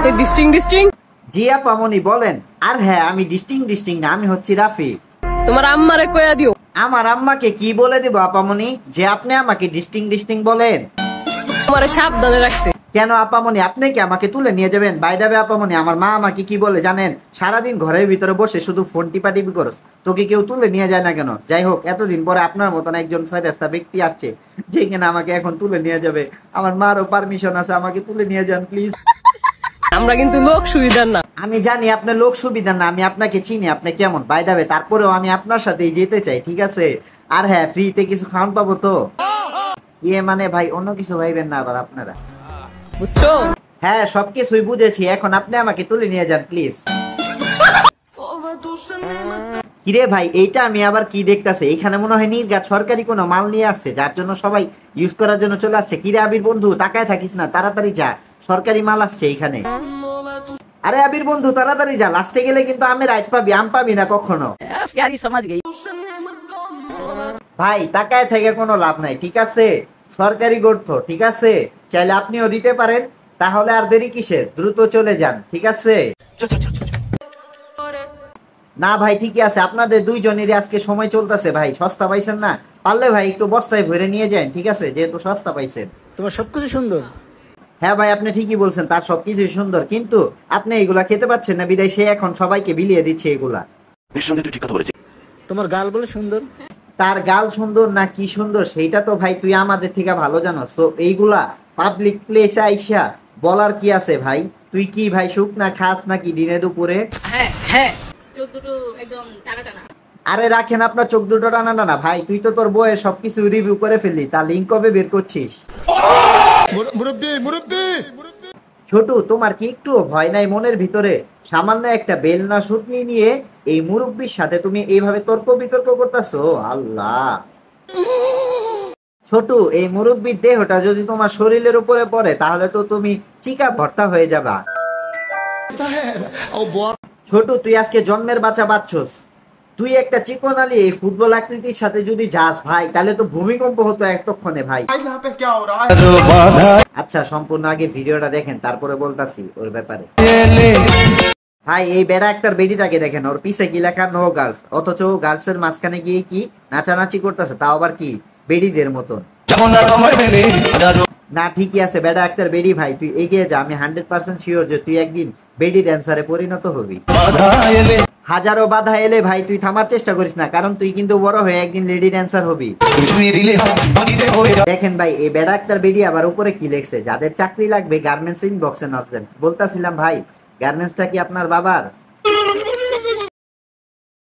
ডিস্টিং ডিস্টিং। জি আপামনি বলেন। আর হ্যাঁ, আমি ডিস্টিং না, আমি হচ্ছি রাফি। তোমার আম্মারে কইয়া দিও। আমার আম্মাকে কি বলে দিব আপামনি যে আপনি আমাকে ডিস্টিং বলেন? তোমারে সাবধানে রাখতে। কেন আপামনি, আপনি কি আমাকে তুলে নিয়ে যাবেন? বাই দা বে আপামনি, আমার মা আমাকে কি বলে জানেন? সারাদিন ঘরের ভিতরে বসে শুধু ফোন টিপি করস, তোকে কেউ তুলে নিয়ে যায় না কেন? যাই হোক, এতদিন পরে আপনার মতন একজন ফেরেশতা ব্যক্তি আসছে যে কিনা আমাকে এখন তুলে নিয়ে যাবে। আমার মারও পারমিশন আছে, আমাকে তুলে নিয়ে যান প্লিজ। আমরা কিন্তু লোক সুবিধার না। আমি জানি আপনি লোক সুবিধা না, আমি আপনাকে চিনি, আপনি কেমন বাই দা বে, তারপরেও আমি আপনার সাথেই যেতে চাই, ঠিক আছে? আর হ্যাঁ, ফ্রিতে কিছু খাওয়ান পাবো তো? ইয়ে মানে ভাই, অন্য কিছু ভাইবেন না আবার আপনারা, বুঝছো? হ্যাঁ সবকিছুই বুঝেছি, এখন আপনি আমাকে তুলে নিয়ে যান প্লিজ। কিরে ভাই, এইটা আমি আবার কি দেখতাছে? এখানে মনে হয় নির্ঘাত সরকারি কোনো মাল নিয়ে আসছে, যার জন্য সবাই ইউজ করার জন্য চলে আসছে। কিরে আবির বন্ধু, তাকায় থাকিস না, তাড়াতাড়ি যা, সরকারি মাল আসছে এইখানে। আরে আবির বন্ধু তাড়াতাড়ি যা, লাস্টে গেলে কিন্তু আমি রাইট পাবি, আম পাবি না কখনো। ভাই তাকায় থেকে কোনো লাভ নাই, ঠিক আছে? সরকারি গর্ত, ঠিক আছে? চাইলে আপনিও দিতে পারেন, তাহলে আর দেরি কিসের, দ্রুত চলে যান, ঠিক আছে? না ভাই ঠিকই আছে, আপনাদের দুইজনেরই আজকে সময় চলতেছে ভাই, সস্তা পাইছেন না? পারলে ভাই একটু বস্তায় ভরে নিয়ে যান, ঠিক আছে? যেহেতু সস্তা পাইছেন। তোমার সবকিছু সুন্দর। হ্যাঁ ভাই, আপনি ঠিকই বলছেন, তার সবকিছুই সুন্দর, কিন্তু আপনি এগুলা খেতে পাচ্ছেন না বিদায় সে এখন সবাইকে বিলিয়ে দিচ্ছে এগুলা। তোমার গাল বলে সুন্দর। তার গাল সুন্দর না কি সুন্দর সেইটা তো ভাই তুই আমাদের থেকে ভালো জানোস। তো এইগুলা পাবলিক প্লেসে আইসা বলার কি আছে ভাই? তুই কি ভাই শুকনা খাস নাকি দিনে দুপুরে? আরে রাখেন আপনার চোখ দুটো টানা না ভাই, তুই তো তোর বইয়ে সবকিছু রিভিউ করে ফেললি, তার লিঙ্ক কবে বের করছিস? ছোট, তোমার কি একটু ভয় নাই মনের ভিতরে? সামান্য একটা বেলনা শুটনি নিয়ে এই মুরব্বির সাথে তুমি এইভাবে তর্ক বিতর্ক করতেছো? আল্লাহ ছোট, এই মুরব্বির দেহটা যদি তোমার শরীরের উপরে পড়ে তাহলে তো তুমি চিকা ভর্তা হয়ে যাবা। ছোট, তুই আজকে জন্মের বাচ্চা বাচ্চস, তুই একটা চিকন আলী এই ফুটবল আকৃতির সাথে যদি যাস ভাই, তাহলে তো ভূমিকম্প হতো এতক্ষণে ভাই। আচ্ছা সম্পূর্ণ আগে ভিডিওটা দেখেন, তারপরে বলতাছি ওর ব্যাপারে। ভাই এই বেড়া একটার বেডিটাকে দেখেন, ওর পিছে কি লেখা? নো গার্লস, অথচ গার্লস এর মাঝখানে গিয়ে কি নাচানাচি করতেছে, তাও আবার কি বেডিদের মতন। না ঠিকই আছে, বেড়া একটার বেডি ভাই, তুই এগিয়ে যা, আমি 100% শিওর যে তুই একদিন বেডি ড্যান্সারে পরিণত হবি। হাজারো বাধা এলে ভাই তুই থামার চেষ্টা করিস না, কারণ তুই কিন্তু বড় হয়ে একদিন লেডি ড্যান্সার হবি। দেখেন ভাই, এই বেড়া একটার বেডি আবার উপরে কি লেখছে? যাদের চাকরি লাগবে গার্মেন্টস ইনবক্সে নক দেন। বলতাছিলাম ভাই, গার্মেন্টসটা কি আপনার বাবার?